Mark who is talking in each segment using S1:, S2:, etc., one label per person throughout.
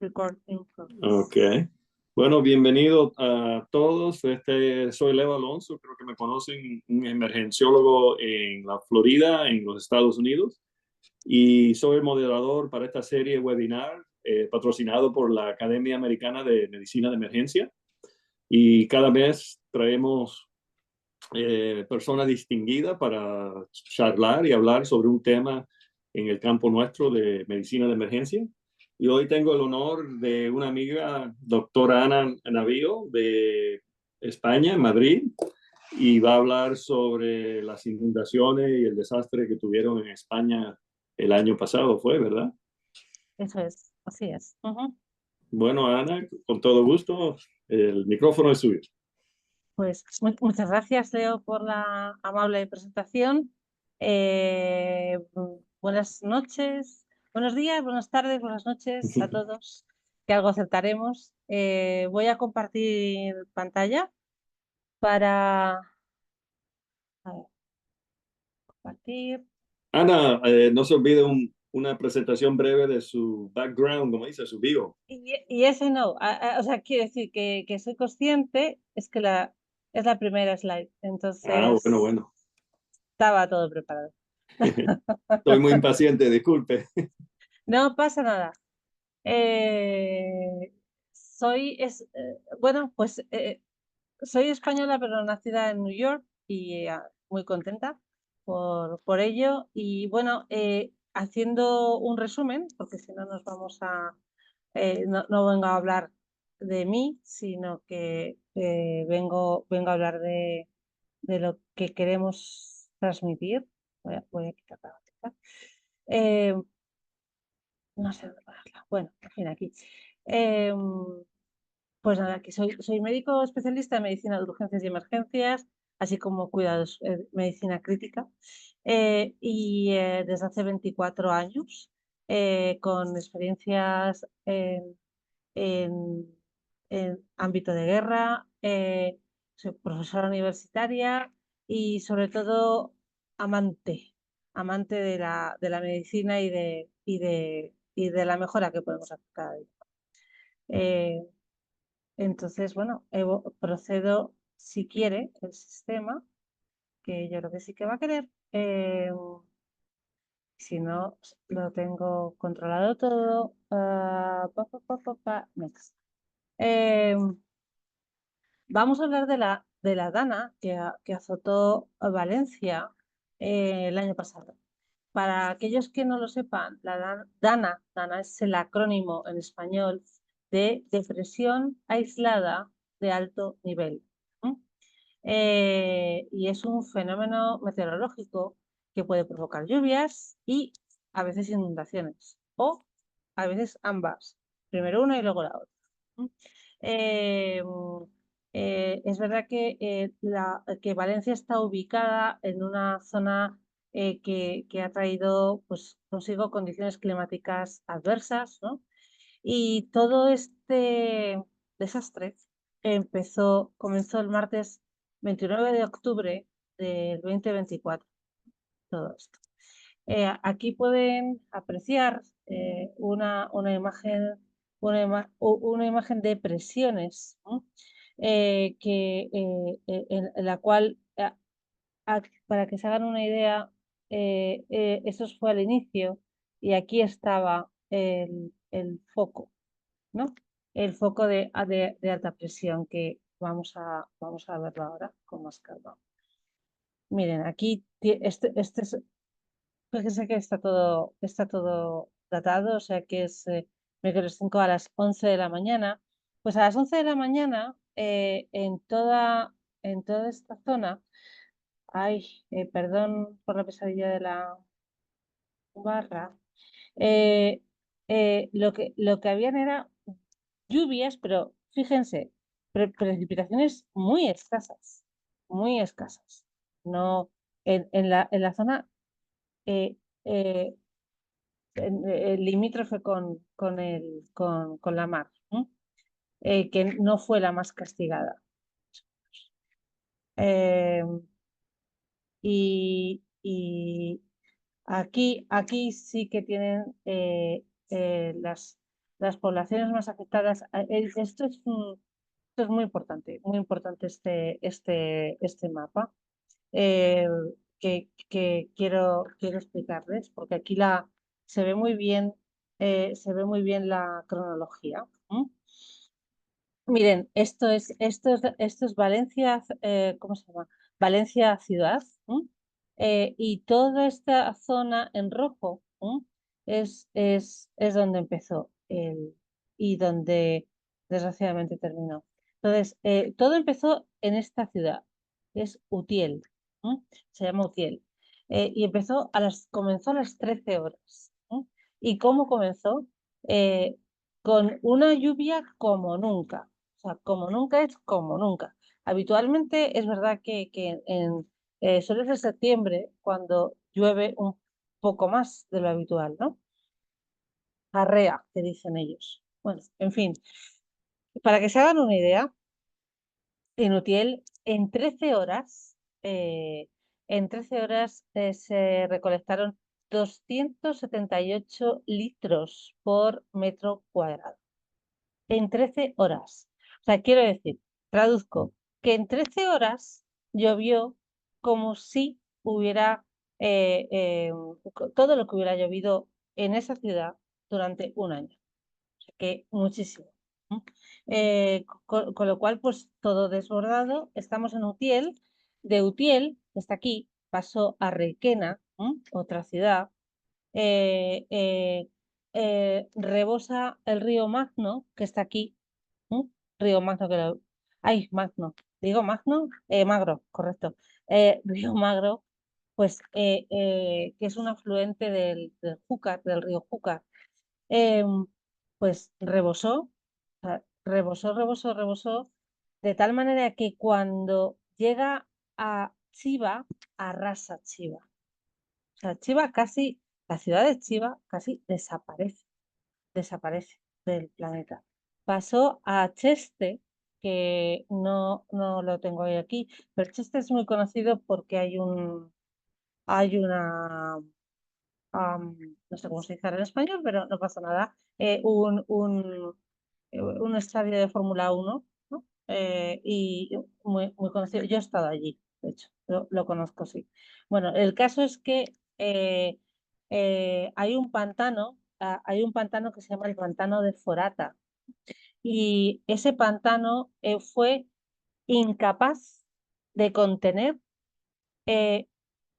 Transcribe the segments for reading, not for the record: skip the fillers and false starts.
S1: Record in progress.
S2: Ok. Bueno, bienvenido a todos. Soy Leo Alonso, creo que me conocen, un emergenciólogo en la Florida, en los Estados Unidos, y soy el moderador para esta serie webinar patrocinado por la Academia Americana de Medicina de Emergencia. Y cada mes traemos personas distinguidas para charlar y hablar sobre un tema en el campo nuestro de medicina de emergencia. Y hoy tengo el honor de una amiga, doctora Ana Navío, de España, en Madrid, y va a hablar sobre las inundaciones y el desastre que tuvieron en España el año pasado, ¿fue, verdad?
S1: Eso es, así es.
S2: Bueno, Ana, con todo gusto, el micrófono es suyo.
S1: Pues muchas gracias, Leo, por la amable presentación. Buenas noches, buenos días, buenas tardes, buenas noches a todos, que algo acertaremos. Voy a compartir pantalla para... A ver, compartir.
S2: Ana, no se olvide una presentación breve de su background, como dice, su bio.
S1: Y ese no, o sea, quiere decir que soy consciente, es que es la primera slide,
S2: Ah,
S1: entonces
S2: bueno.
S1: estaba todo preparado.
S2: Estoy muy impaciente, disculpe.
S1: No pasa nada. Bueno, pues soy española, pero nacida en New York y muy contenta por ello. Y bueno, haciendo un resumen, porque si no nos vamos no vengo a hablar de mí, sino que vengo a hablar de lo que queremos transmitir. Voy a quitar la gráfica. No sé dónde ponerla. Bueno, en fin, aquí. Eh, pues nada, que soy médico especialista en medicina de urgencias y emergencias, así como cuidados, medicina crítica, y desde hace 24 años, con experiencias en, en ámbito de guerra, soy profesora universitaria y sobre todo amante de la medicina y de la mejora que podemos hacer cada día. Eh, entonces, bueno, procedo, si quiere, el sistema, que yo creo que sí que va a querer. Si no, lo tengo controlado todo. Next. Vamos a hablar de la Dana que azotó a Valencia el año pasado. Para aquellos que no lo sepan, Dana es el acrónimo en español de depresión aislada de alto nivel. Y es un fenómeno meteorológico que puede provocar lluvias y a veces inundaciones, o a veces ambas, primero una y luego la otra. Eh, es verdad que Valencia está ubicada en una zona que ha traído pues, consigo condiciones climáticas adversas, ¿no? Y todo este desastre comenzó el martes 29 de octubre del 2024, todo esto. Aquí pueden apreciar una imagen, una imagen de presiones, ¿no? En la cual, para que se hagan una idea, eso fue al inicio y aquí estaba el foco, ¿no? El foco de alta presión que vamos a verlo ahora con más calma. Miren, aquí fíjense que está todo datado, o sea que es miércoles 5 a las 11 de la mañana. Pues a las 11 de la mañana, en toda esta zona, perdón por la pesadilla de la barra, eh, lo que habían era lluvias, pero fíjense, precipitaciones muy escasas, muy escasas. No, en la zona eh, eh, limítrofe con la mar, ¿no? Que no fue la más castigada. Eh, y aquí sí que tienen las poblaciones más afectadas. Esto es muy importante este mapa que quiero explicarles, porque aquí se ve muy bien, la cronología. Miren, esto es Valencia, ¿cómo se llama? Valencia ciudad. Y toda esta zona en rojo es donde empezó y donde desgraciadamente terminó. Entonces, todo empezó en esta ciudad, que es Utiel. Se llama Utiel. Y comenzó a las 13 horas. ¿Y cómo comenzó? Eh, con una lluvia como nunca. O sea, como nunca es como nunca. Habitualmente es verdad que suele ser septiembre cuando llueve un poco más de lo habitual, ¿no? Arrea, que dicen ellos. Bueno, en fin, para que se hagan una idea, en Utiel, en 13 horas se recolectaron 278 litros por metro cuadrado. En 13 horas. O sea, quiero decir, traduzco, que en 13 horas llovió como si hubiera todo lo que hubiera llovido en esa ciudad durante un año. O sea, que muchísimo. Con lo cual, pues todo desbordado. Estamos en Utiel. De Utiel, que está aquí, pasó a Requena, otra ciudad. Rebosa el río Magno, que está aquí. Río Magno, Ay, Magno. ¿Digo Magno? Magro, correcto. Río Magro, pues, que es un afluente del Júcar, del río Júcar. Pues rebosó, o sea, rebosó, de tal manera que cuando llega a Chiva, arrasa Chiva. O sea, la ciudad de Chiva casi desaparece del planeta. Pasó a Cheste, que no lo tengo hoy aquí, pero Cheste es muy conocido porque hay una, no sé cómo se dice en español, pero no pasa nada, un estadio de Fórmula 1, ¿no? Y muy, muy conocido. Yo he estado allí, de hecho, lo conozco, sí. Bueno, el caso es que hay un pantano que se llama el pantano de Forata, y ese pantano fue incapaz de contener eh,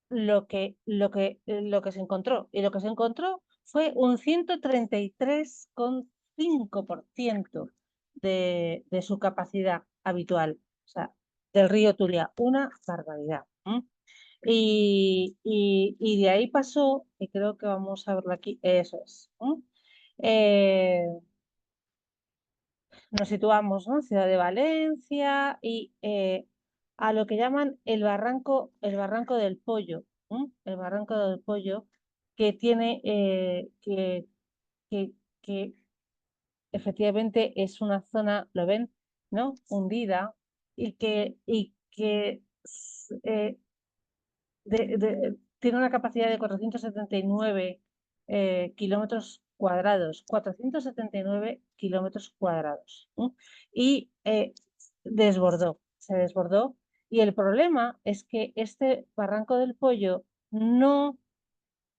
S1: lo que se encontró. Y lo que se encontró fue un 133,5% de su capacidad habitual, o sea, del río Turia. Una barbaridad. Y de ahí pasó, y creo que vamos a verlo aquí, eso es. Nos situamos, ¿no? Ciudad de Valencia y a lo que llaman el Barranco del Pollo, el Barranco del Pollo, que tiene, que efectivamente es una zona, ¿lo ven? ¿No? Hundida y que eh, tiene una capacidad de 479 kilómetros cuadrados, 479 kilómetros cuadrados. Y se desbordó. Y el problema es que este Barranco del Pollo no,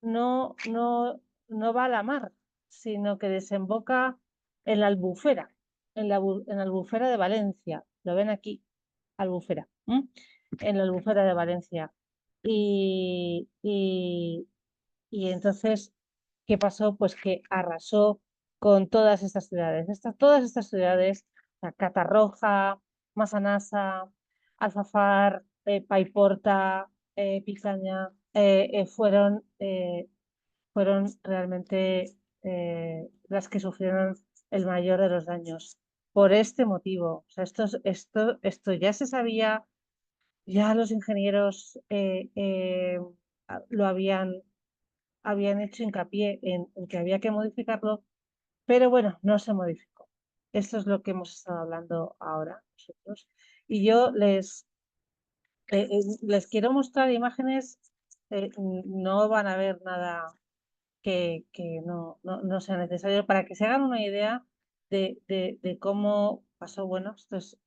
S1: no, no va a la mar, sino que desemboca en la Albufera, en la Albufera de Valencia. Lo ven aquí, Albufera, en la Albufera de Valencia. Y, y, y entonces, ¿qué pasó? Pues que arrasó con todas estas ciudades. Todas estas ciudades, Catarroja, Massanassa, Alfafar, Paiporta, Picaña, fueron realmente las que sufrieron el mayor de los daños. Por este motivo, o sea, esto ya se sabía, ya los ingenieros lo habían hecho hincapié en que había que modificarlo, pero bueno, no se modificó. Esto es lo que hemos estado hablando ahora nosotros. Y yo les quiero mostrar imágenes, no van a ver nada que no sea necesario. Para que se hagan una idea de cómo pasó, bueno, esto es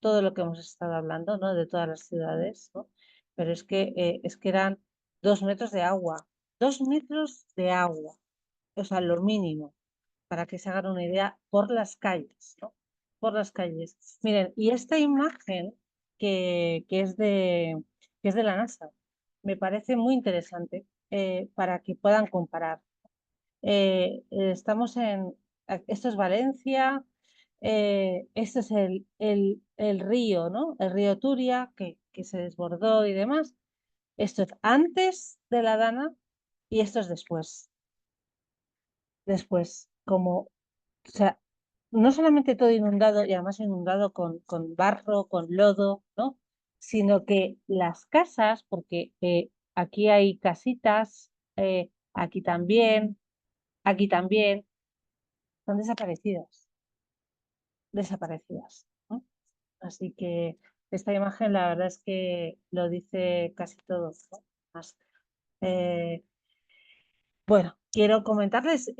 S1: todo lo que hemos estado hablando, ¿no? De todas las ciudades, ¿no? Pero es que eran 2 metros de agua, 2 metros de agua, o sea, lo mínimo, para que se hagan una idea, por las calles, ¿no? Por las calles. Miren, y esta imagen que es de la NASA, me parece muy interesante para que puedan comparar. Estamos esto es Valencia, esto es el río, ¿no? El río Turia, que se desbordó y demás. Esto es antes de la Dana y esto es después. Después, o sea, no solamente todo inundado y además inundado con barro, con lodo, ¿no? Sino que las casas, porque aquí hay casitas, aquí también, están desaparecidas, desaparecidas, ¿no? Así que esta imagen la verdad es que lo dice casi todo, ¿no? Más, eh, bueno, quiero comentarles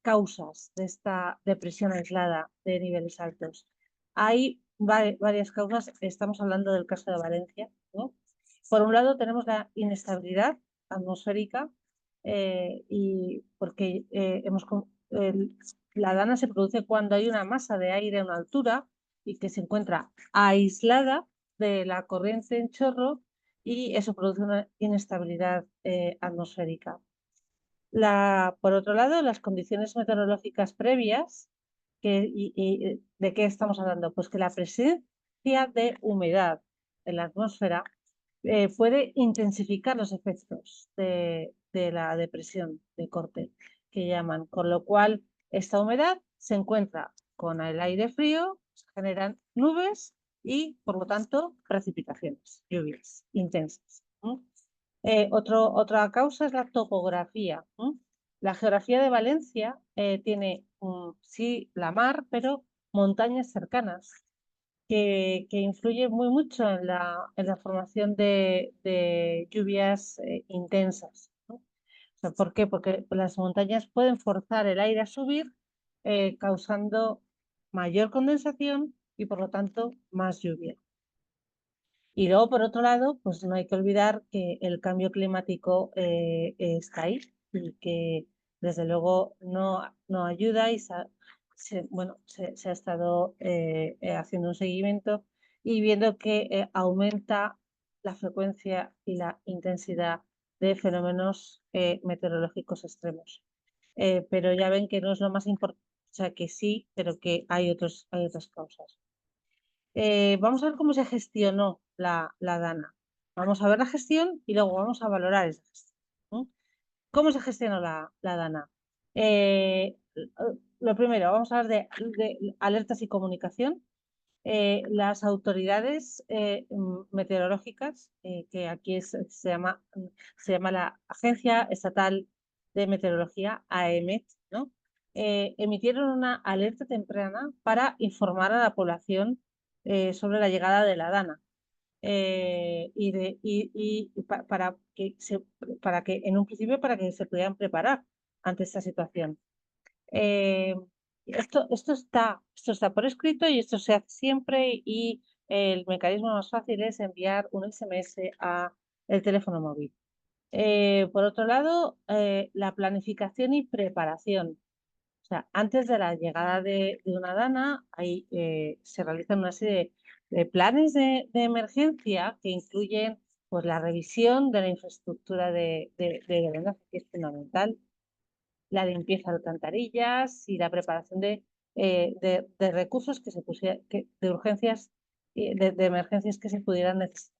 S1: causas de esta depresión aislada de niveles altos. Hay varias causas, estamos hablando del caso de Valencia, ¿no? Por un lado tenemos la inestabilidad atmosférica y porque la dana se produce cuando hay una masa de aire a una altura y que se encuentra aislada de la corriente en chorro y eso produce una inestabilidad atmosférica. Por otro lado, las condiciones meteorológicas previas, ¿de qué estamos hablando? Pues que la presencia de humedad en la atmósfera puede intensificar los efectos de la depresión de corte que llaman, con lo cual esta humedad se encuentra con el aire frío, se generan nubes y, por lo tanto, precipitaciones, lluvias intensas. Otra causa es la topografía. La geografía de Valencia tiene, sí, la mar, pero montañas cercanas que influye muy mucho en la formación de lluvias intensas, ¿no? O sea, ¿por qué? Porque las montañas pueden forzar el aire a subir, causando mayor condensación y, por lo tanto, más lluvia. Y luego, por otro lado, pues no hay que olvidar que el cambio climático está ahí y que, desde luego, no ayuda y se ha estado haciendo un seguimiento y viendo que aumenta la frecuencia y la intensidad de fenómenos meteorológicos extremos. Pero ya ven que no es lo más importante, o sea, que sí, pero que hay otras causas. Vamos a ver cómo se gestionó la Dana. Vamos a ver la gestión y luego vamos a valorar esa gestión, ¿no? ¿Cómo se gestionó la Dana? Lo primero, vamos a hablar de alertas y comunicación. Las autoridades meteorológicas, que aquí se llama la Agencia Estatal de Meteorología, AEMET, ¿no? Emitieron una alerta temprana para informar a la población sobre la llegada de la Dana. Para que, en un principio, para que se pudieran preparar ante esta situación. Eh, esto está por escrito y esto se hace siempre y el mecanismo más fácil es enviar un SMS a el teléfono móvil. Por otro lado, la planificación y preparación. O sea, antes de la llegada de una dana, se realizan una serie de planes de emergencia que incluyen pues, la revisión de la infraestructura de drenaje, que es fundamental, la limpieza de alcantarillas y la preparación de recursos de urgencias, de emergencias que se pudieran necesitar.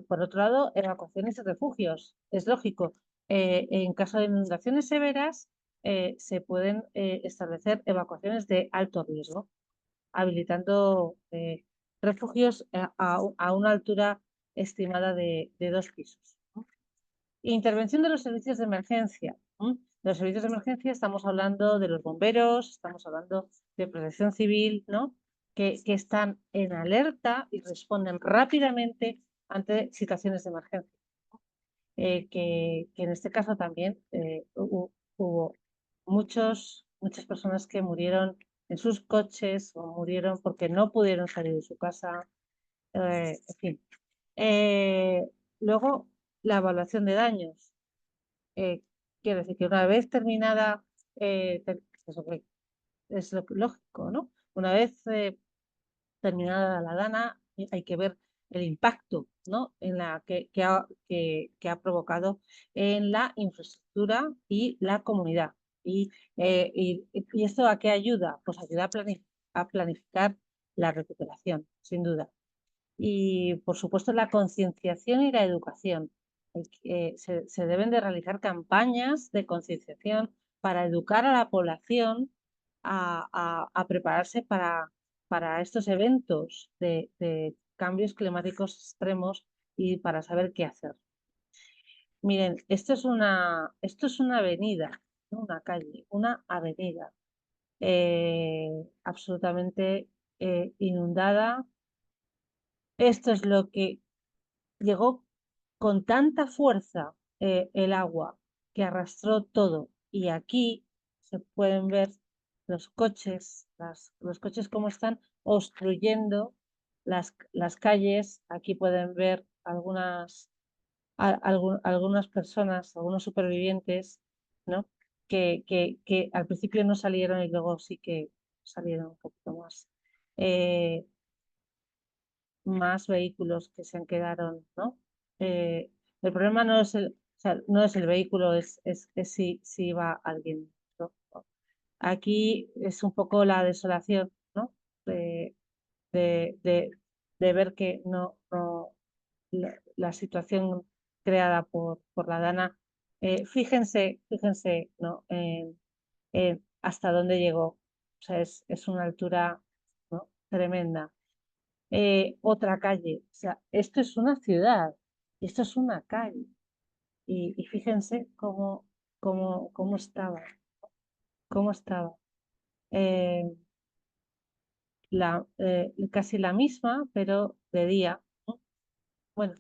S1: Por otro lado, evacuaciones y refugios. Es lógico, en caso de inundaciones severas, se pueden establecer evacuaciones de alto riesgo, habilitando refugios a una altura estimada de 2 pisos, ¿no? Intervención de los servicios de emergencia. Los servicios de emergencia estamos hablando de los bomberos, estamos hablando de protección civil, ¿no? Que están en alerta y responden rápidamente ante situaciones de emergencia. que en este caso también hubo muchas personas que murieron en sus coches o murieron porque no pudieron salir de su casa, en fin. Luego, la evaluación de daños. Quiero decir que una vez terminada, eso que es lo lógico, ¿no? Una vez terminada la dana, hay que ver el impacto, ¿no? En la que ha provocado en la infraestructura y la comunidad. ¿Y esto a qué ayuda? Pues ayuda a planificar la recuperación, sin duda. Y, por supuesto, la concienciación y la educación. Se deben de realizar campañas de concienciación para educar a la población a prepararse para estos eventos de cambios climáticos extremos y para saber qué hacer. Miren, esto es una avenida, no una calle, una avenida absolutamente inundada. Esto es lo que llegó con tanta fuerza el agua que arrastró todo. Y aquí se pueden ver los coches, los coches como están obstruyendo las calles. Aquí pueden ver algunas personas, algunos supervivientes, ¿no? Que al principio no salieron y luego sí que salieron un poquito más. Más vehículos que se quedaron, ¿no? El problema no es no es el vehículo, es si va alguien, ¿no? Aquí es un poco la desolación, ¿no? De, de, de, de ver que la situación creada por la Dana. Fíjense, ¿no? Hasta dónde llegó. O sea, es una altura, ¿no? Tremenda. Otra calle. O sea, esto es una ciudad, esto es una calle. Y fíjense cómo estaba, cómo estaba. Eh, casi la misma, pero de día, ¿no? Bueno,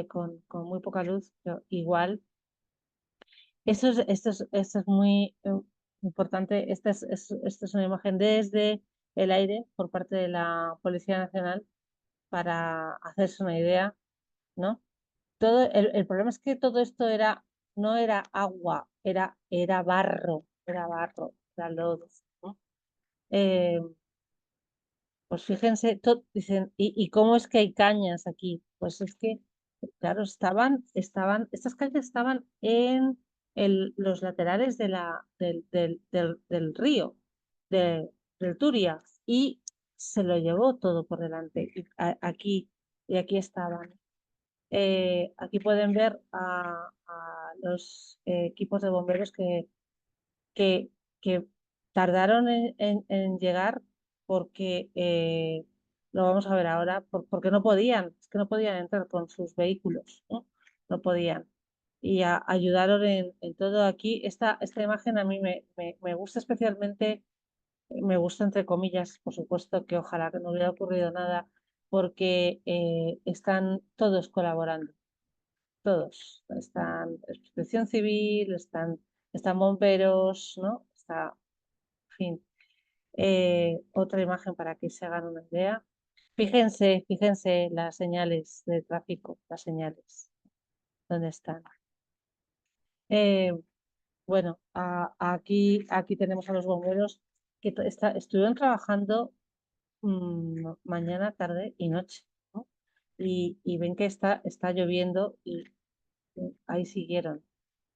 S1: con muy poca luz, pero igual. Esto es muy importante. Esta es una imagen desde el aire por parte de la Policía Nacional para hacerse una idea, ¿no? El problema es que todo esto no era agua, era barro, era lodo, ¿no? Eh, pues fíjense, dicen, ¿y cómo es que hay cañas aquí? Pues es que, claro, estas cañas estaban en los laterales del río, de- del Turia, y se lo llevó todo por delante. Y aquí estaban. Aquí pueden ver a los equipos de bomberos que, que tardaron en llegar porque, lo vamos a ver ahora, porque no podían, es que no podían entrar con sus vehículos, ¿no? No podían. Y ayudaron en todo aquí. Esta imagen a mí me gusta especialmente, me gusta entre comillas, por supuesto que ojalá que no hubiera ocurrido nada, porque están todos colaborando todos. Están Protección Civil, están bomberos, ¿no? En fin. Otra imagen para que se hagan una idea. Fíjense las señales de tráfico, las señales, ¿dónde están? Eh, bueno, aquí tenemos a los bomberos que estuvieron trabajando mañana, tarde y noche, ¿no? Y ven que está lloviendo y ahí siguieron.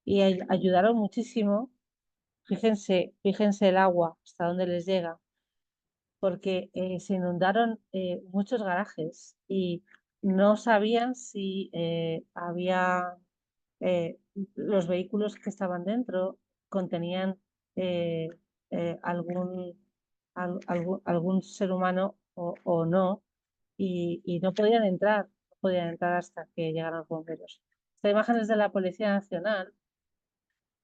S1: Y ayudaron muchísimo. Fíjense el agua, hasta dónde les llega, porque se inundaron muchos garajes y no sabían si había los vehículos que estaban dentro contenían eh, algún ser humano o no, y no podían entrar hasta que llegaron los bomberos. Esta imagen es de la Policía Nacional,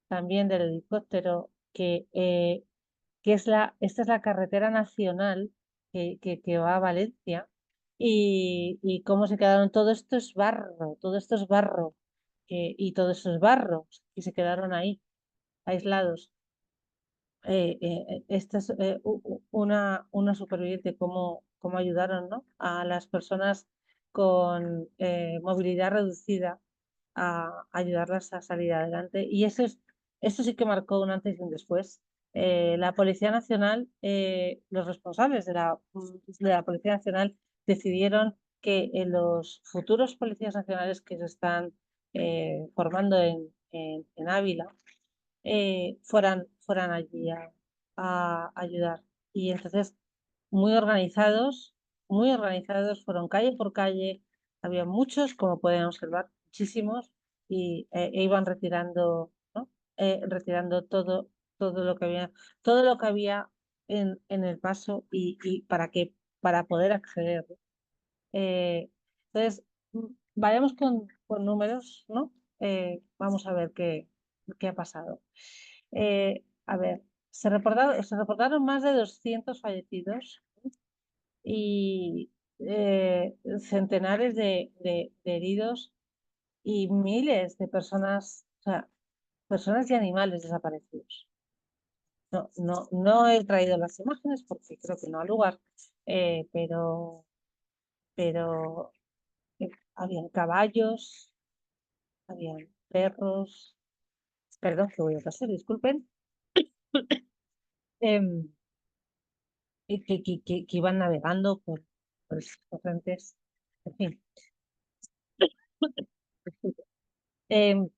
S1: también del helicóptero, esta es la carretera nacional que va a Valencia, y cómo se quedaron. Todo esto es barro, todo esto es barro y todos esos barros y se quedaron ahí, aislados. Esta es una superviviente, cómo ayudaron, ¿no?, a las personas con movilidad reducida a ayudarlas a salir adelante. Y esto sí que marcó un antes y un después. La Policía Nacional, los responsables de la Policía Nacional decidieron que los futuros policías nacionales que se están formando en Ávila fueran allí a ayudar. Y entonces, muy organizados, fueron calle por calle, había muchos, como pueden observar, muchísimos, e iban retirando, ¿no?, retirando todo lo que había, todo lo que había en el paso y para poder acceder, ¿no? Entonces, vayamos con números, ¿no? Vamos a ver qué ha pasado. A ver, se reportaron más de 200 fallecidos y centenares de heridos y miles de personas, o sea, personas y animales desaparecidos. No he traído las imágenes porque creo que no ha lugar, pero habían caballos, habían perros, perdón, que voy a pasar, disculpen, em, que iban navegando por esas corrientes, en fin. Em,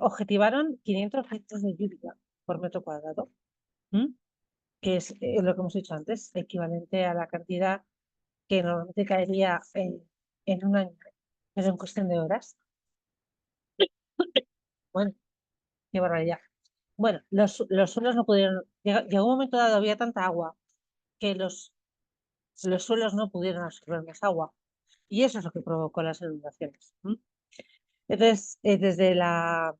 S1: Objetivaron 500 litros de lluvia por metro cuadrado, ¿m?, que es lo que hemos dicho antes, equivalente a la cantidad que normalmente caería en un año, pero en cuestión de horas. Bueno, qué barbaridad. Bueno, los suelos no pudieron, llegó un momento dado, había tanta agua que los suelos no pudieron absorber más agua y eso es lo que provocó las inundaciones. Entonces, desde la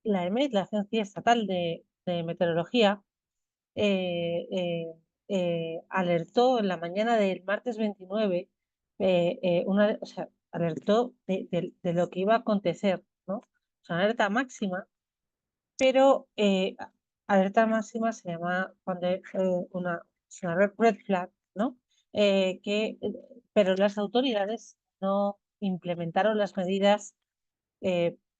S1: EMET, la Agencia Estatal de Meteorología, eh, eh, alertó en la mañana del martes 29, o sea, alertó de lo que iba a acontecer, ¿no? O sea, una alerta máxima, pero alerta máxima se llama cuando es una red flag, ¿no? Pero las autoridades no implementaron las medidas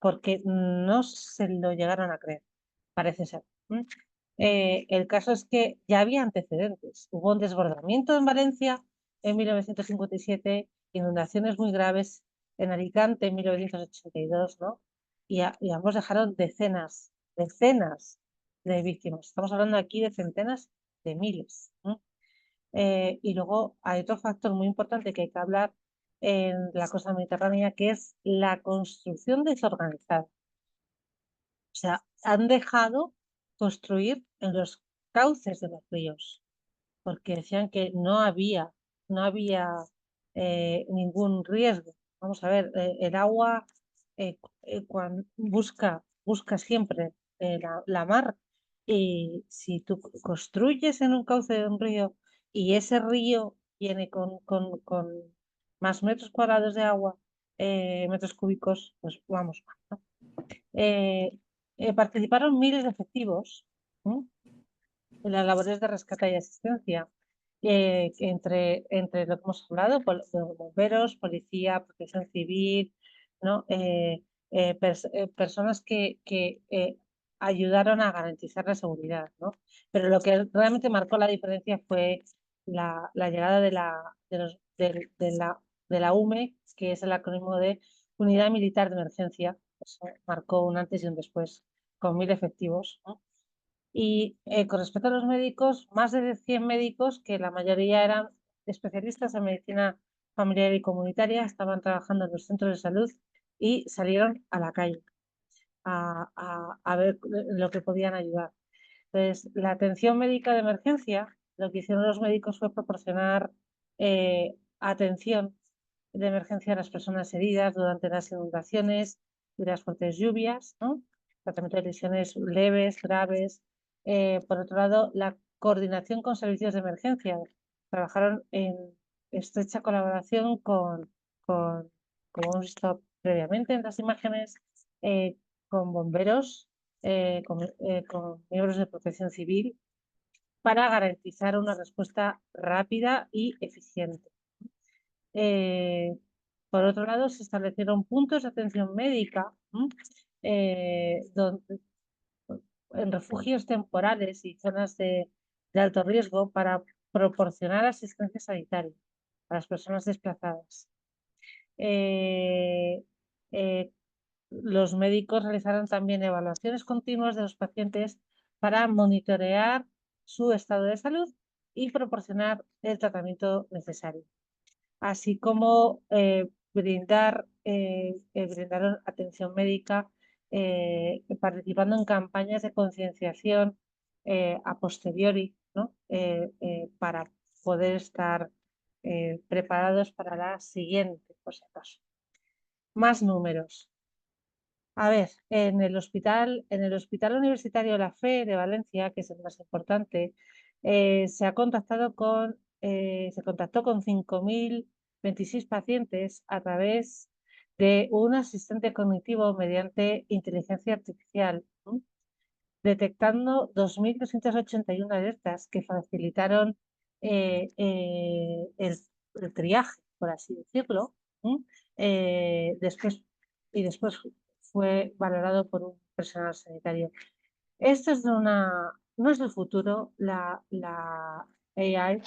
S1: porque no se lo llegaron a creer, parece ser. El caso es que ya había antecedentes. Hubo un desbordamiento en Valencia en 1957, inundaciones muy graves en Alicante en 1982, ¿no? Y ambos dejaron decenas de víctimas. Estamos hablando aquí de centenas de miles, ¿no? Y luego hay otro factor muy importante que hay que hablar en la costa mediterránea, que es la construcción desorganizada. O sea, han dejado construir en los cauces de los ríos, porque decían que no había ningún riesgo. Vamos a ver, el agua busca siempre la mar, y si tú construyes en un cauce de un río y ese río viene con más metros cuadrados de agua, metros cúbicos, pues vamos mal, ¿no? Eh, Participaron miles de efectivos, ¿no?, en las labores de rescate y asistencia, entre lo que hemos hablado, bomberos, policía, protección civil, ¿no? Personas que ayudaron a garantizar la seguridad, ¿no? Pero lo que realmente marcó la diferencia fue la llegada de la UME, que es el acrónimo de Unidad Militar de Emergencia. Eso marcó un antes y un después, con 1000 efectivos, ¿no? Y con respecto a los médicos, más de 100 médicos, que la mayoría eran especialistas en medicina familiar y comunitaria, estaban trabajando en los centros de salud y salieron a la calle a ver lo que podían ayudar. Entonces, la atención médica de emergencia, lo que hicieron los médicos fue proporcionar atención de emergencia a las personas heridas durante las inundaciones y las fuertes lluvias, ¿no? Tratamiento de lesiones leves, graves. Por otro lado, la coordinación con servicios de emergencia. Trabajaron en estrecha colaboración con One Stop previamente en las imágenes, con bomberos, con miembros de protección civil, para garantizar una respuesta rápida y eficiente. Por otro lado, se establecieron puntos de atención médica en refugios temporales y zonas de alto riesgo para proporcionar asistencia sanitaria a las personas desplazadas. Los médicos realizaron también evaluaciones continuas de los pacientes para monitorear su estado de salud y proporcionar el tratamiento necesario, así como brindaron atención médica participando en campañas de concienciación a posteriori, ¿no? Para poder estar preparados para la siguiente, por si acaso. Más números. A ver, en el Hospital Universitario La Fe de Valencia, que es el más importante, se contactó con 5.026 pacientes a través de un asistente cognitivo mediante inteligencia artificial, ¿no? Detectando 2.281 alertas que facilitaron el triaje, por así decirlo, ¿no? Después fue valorado por un personal sanitario. Esto es no es el futuro, la AI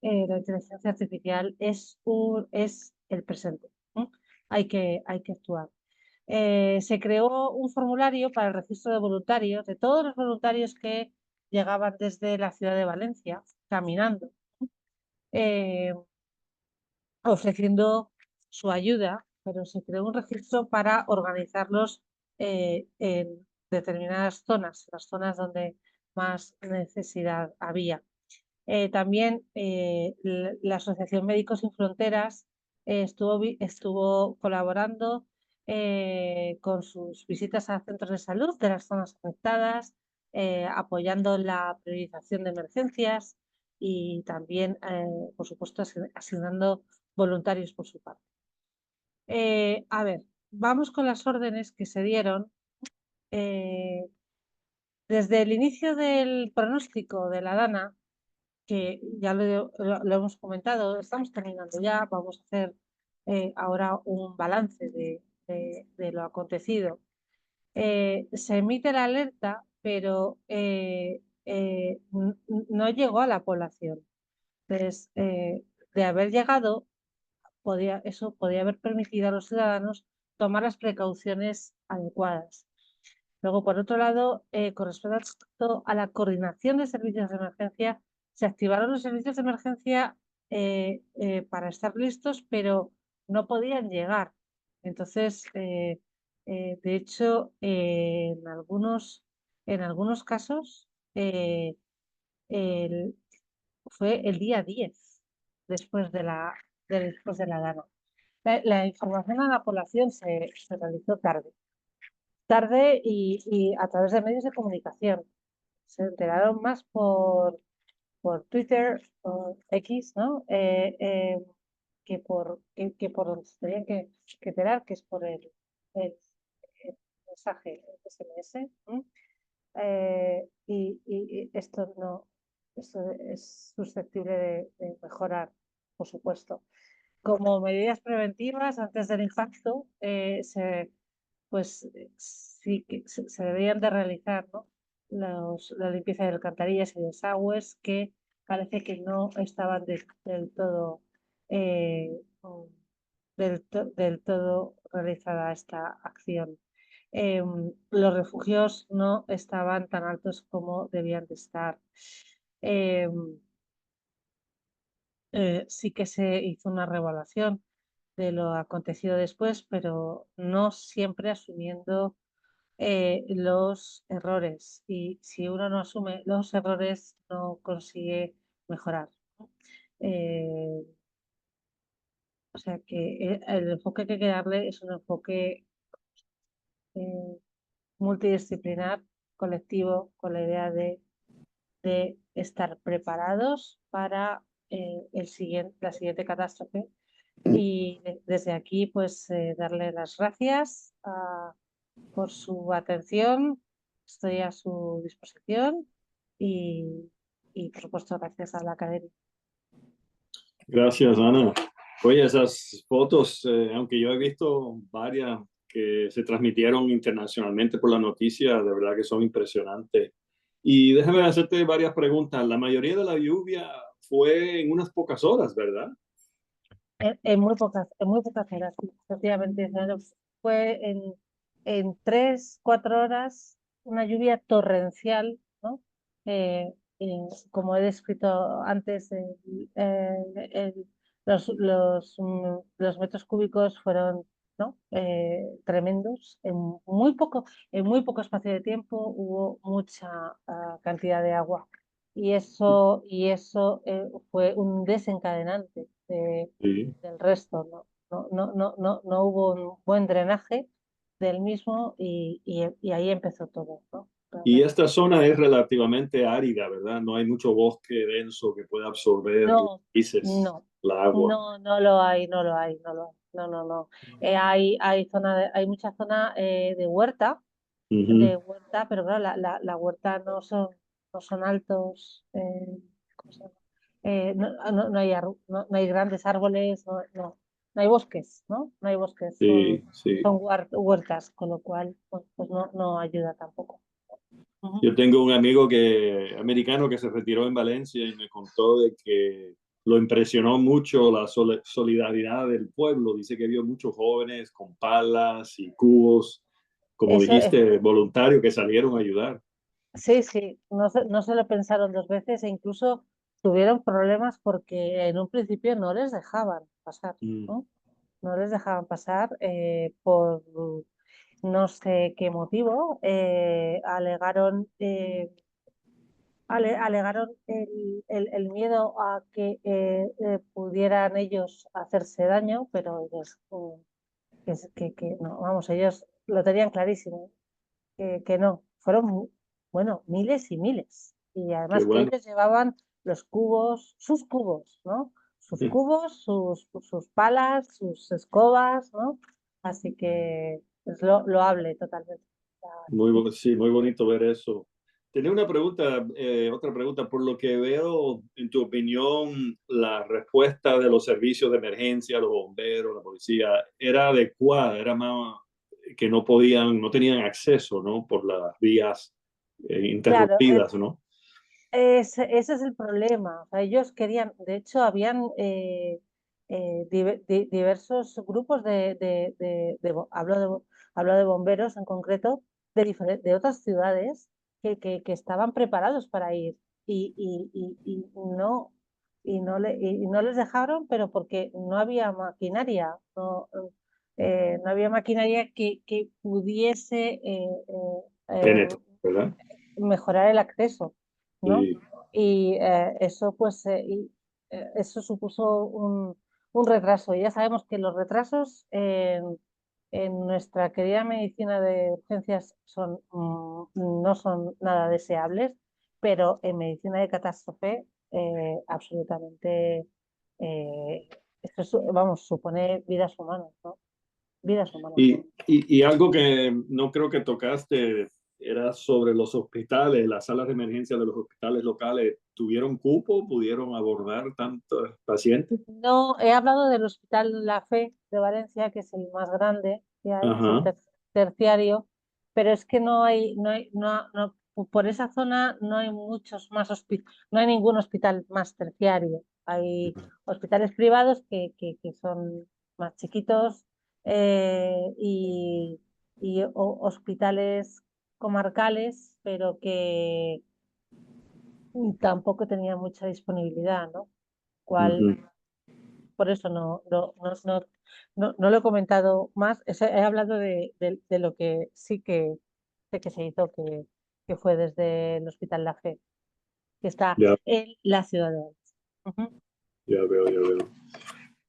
S1: la inteligencia artificial es el presente. Hay que actuar. Se creó un formulario para el registro de voluntarios, de todos los voluntarios que llegaban desde la ciudad de Valencia, caminando, eh, ofreciendo su ayuda, pero se creó un registro para organizarlos en determinadas zonas, las zonas donde más necesidad había. También la Asociación Médicos Sin Fronteras estuvo colaborando con sus visitas a centros de salud de las zonas afectadas, apoyando la priorización de emergencias y también, por supuesto, asignando voluntarios por su parte. A ver, vamos con las órdenes que se dieron. Desde el inicio del pronóstico de la DANA, que ya lo hemos comentado, estamos terminando ya, vamos a hacer ahora un balance de lo acontecido. Se emite la alerta, pero no llegó a la población. Entonces, de haber llegado, eso podía haber permitido a los ciudadanos tomar las precauciones adecuadas. Luego, por otro lado, con respecto a la coordinación de servicios de emergencia, se activaron los servicios de emergencia para estar listos, pero no podían llegar. Entonces, de hecho, en algunos casos fue el día 10 después de la DANA. La información a la población se realizó tarde y a través de medios de comunicación. Se enteraron más por Twitter o X, ¿no? Que por donde se tenían que enterar, que es por el mensaje SMS. Y esto es susceptible de mejorar, por supuesto. Como medidas preventivas, antes del impacto, pues sí que se deberían de realizar, ¿no? La limpieza de alcantarillas y desagües que parece que no estaban del todo del todo realizada esta acción. Los refugios no estaban tan altos como debían de estar. Sí que se hizo una revaluación de lo acontecido después, pero no siempre asumiendo los errores. Y si uno no asume los errores, no consigue mejorar. Eh, o sea que el enfoque que hay que darle es un enfoque multidisciplinar, colectivo, con la idea de estar preparados para la siguiente catástrofe Y desde aquí, pues, darle las gracias por su atención. Estoy a su disposición y, y, por supuesto, gracias a la academia.
S2: Gracias, Ana. Oye, esas fotos, aunque yo he visto varias que se transmitieron internacionalmente por la noticia, de verdad que son impresionantes. Y déjame hacerte varias preguntas. La mayoría de la lluvia fue en unas pocas horas, ¿verdad?
S1: En muy pocas horas, sí, efectivamente. ¿No? Fue en 3, 4 horas una lluvia torrencial, ¿no? Como he descrito antes, los metros cúbicos fueron, ¿no? Tremendos. En muy poco espacio de tiempo hubo mucha cantidad de agua. Y eso fue un desencadenante
S2: Sí.
S1: del resto. No hubo un buen drenaje del mismo y ahí empezó todo, ¿no?
S2: Y
S1: Realmente.
S2: esta zona es relativamente árida, ¿verdad? No hay mucho bosque denso que pueda absorber las
S1: No,
S2: raíces,
S1: no,
S2: el agua.
S1: no lo hay, no lo hay, no lo hay. No, no, no. Hay mucha zona
S2: Ujú.
S1: de huerta, pero claro, la huerta no son altos, ¿cómo se llama? No hay grandes árboles, no hay bosques, ¿no? No hay bosques, son,
S2: Sí, sí.
S1: son huertas, con lo cual pues no ayuda tampoco. Ujú.
S2: Yo tengo un amigo americano que se retiró en Valencia y me contó de que lo impresionó mucho la solidaridad del pueblo. Dice que vio muchos jóvenes con palas y cubos, como
S1: Eso es,
S2: dijiste, voluntarios que salieron a ayudar.
S1: sí, sí, no se lo pensaron 2 veces e incluso tuvieron problemas porque en un principio no les dejaban pasar,
S2: Mm,
S1: ¿no? No les dejaban pasar por no sé qué motivo. Alegaron el miedo a que pudieran ellos hacerse daño, pero ellos, que no, vamos, ellos lo tenían clarísimo, que no. Fueron, bueno, miles y miles. Y
S2: qué
S1: además que
S2: bueno.
S1: ellos llevaban sus cubos, ¿no? Sus cubos, sus palas, sus escobas, ¿no? Así que es loable totalmente.
S2: Sí, muy bonito ver eso. Tenía una pregunta, otra pregunta. Por lo que veo, en tu opinión, la respuesta de los servicios de emergencia, los bomberos, la policía, era adecuada, era más que no podían, no tenían acceso, ¿no? Por las vías
S1: Claro,
S2: interrumpidas, ¿no?
S1: ese es el problema. O sea, ellos querían, de hecho, habían diversos grupos hablo de bomberos en concreto, de otras ciudades que estaban preparados para ir y no les dejaron, pero porque no había maquinaria, no había maquinaria que pudiese
S2: Penetra, ¿verdad?
S1: mejorar el acceso, ¿no?
S2: Sí,
S1: Y eso supuso un retraso. Y ya sabemos que los retrasos en nuestra querida medicina de urgencias no son nada deseables, pero en medicina de catástrofe absolutamente, vamos, supone vidas humanas, ¿no? Vidas humanas.
S2: y algo que no creo que tocaste era sobre los hospitales, las salas de emergencia de los hospitales locales. ¿Tuvieron cupo? ¿Pudieron abordar tantos pacientes?
S1: No, he hablado del Hospital La Fe de Valencia, que es el más grande que hay, es el
S2: Ajá.
S1: terciario, pero es que por esa zona no hay muchos más no hay ningún hospital más terciario. Hay hospitales privados que son más chiquitos y hospitales comarcales, pero que tampoco tenían mucha disponibilidad, ¿no?
S2: Ujú.
S1: Cual, por eso no lo he comentado más. He hablado de lo que sí que sé que se hizo, que fue desde el Hospital La Fe, que está
S2: Ya,
S1: en la ciudad de Valencia. Ujú.
S2: ya veo, ya veo.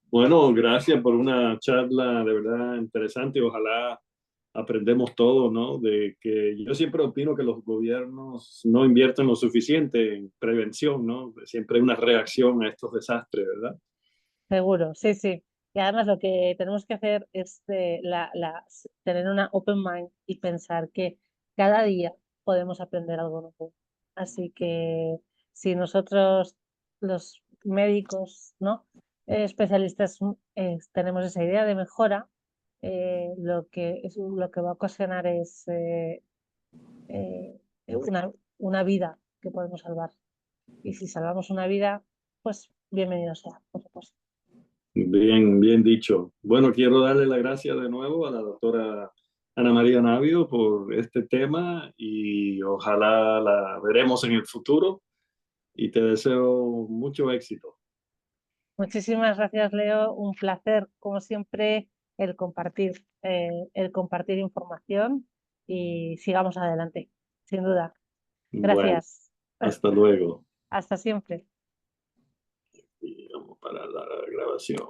S2: Bueno, gracias por una charla de verdad interesante. Ojalá aprendemos todo, ¿no? De que yo siempre opino que los gobiernos no invierten lo suficiente en prevención, ¿no? Siempre hay una reacción a estos desastres, ¿verdad?
S1: Seguro, sí, sí. Y además lo que tenemos que hacer es tener una open mind y pensar que cada día podemos aprender algo nuevo. Así que si nosotros, los médicos, ¿no? Especialistas, tenemos esa idea de mejora, lo que va a ocasionar es eh, una vida que podemos salvar. Y si salvamos una vida, pues bienvenido sea, por supuesto.
S2: Bien, bien dicho. Bueno, quiero darle las gracias de nuevo a la doctora Ana María Navio por este tema y ojalá la veremos en el futuro y te deseo mucho éxito.
S1: Muchísimas gracias, Leo. Un placer, como siempre, el compartir información y sigamos adelante, sin duda.
S2: Bueno,
S1: Gracias.
S2: hasta luego.
S1: Hasta siempre.
S2: Y vamos para la grabación.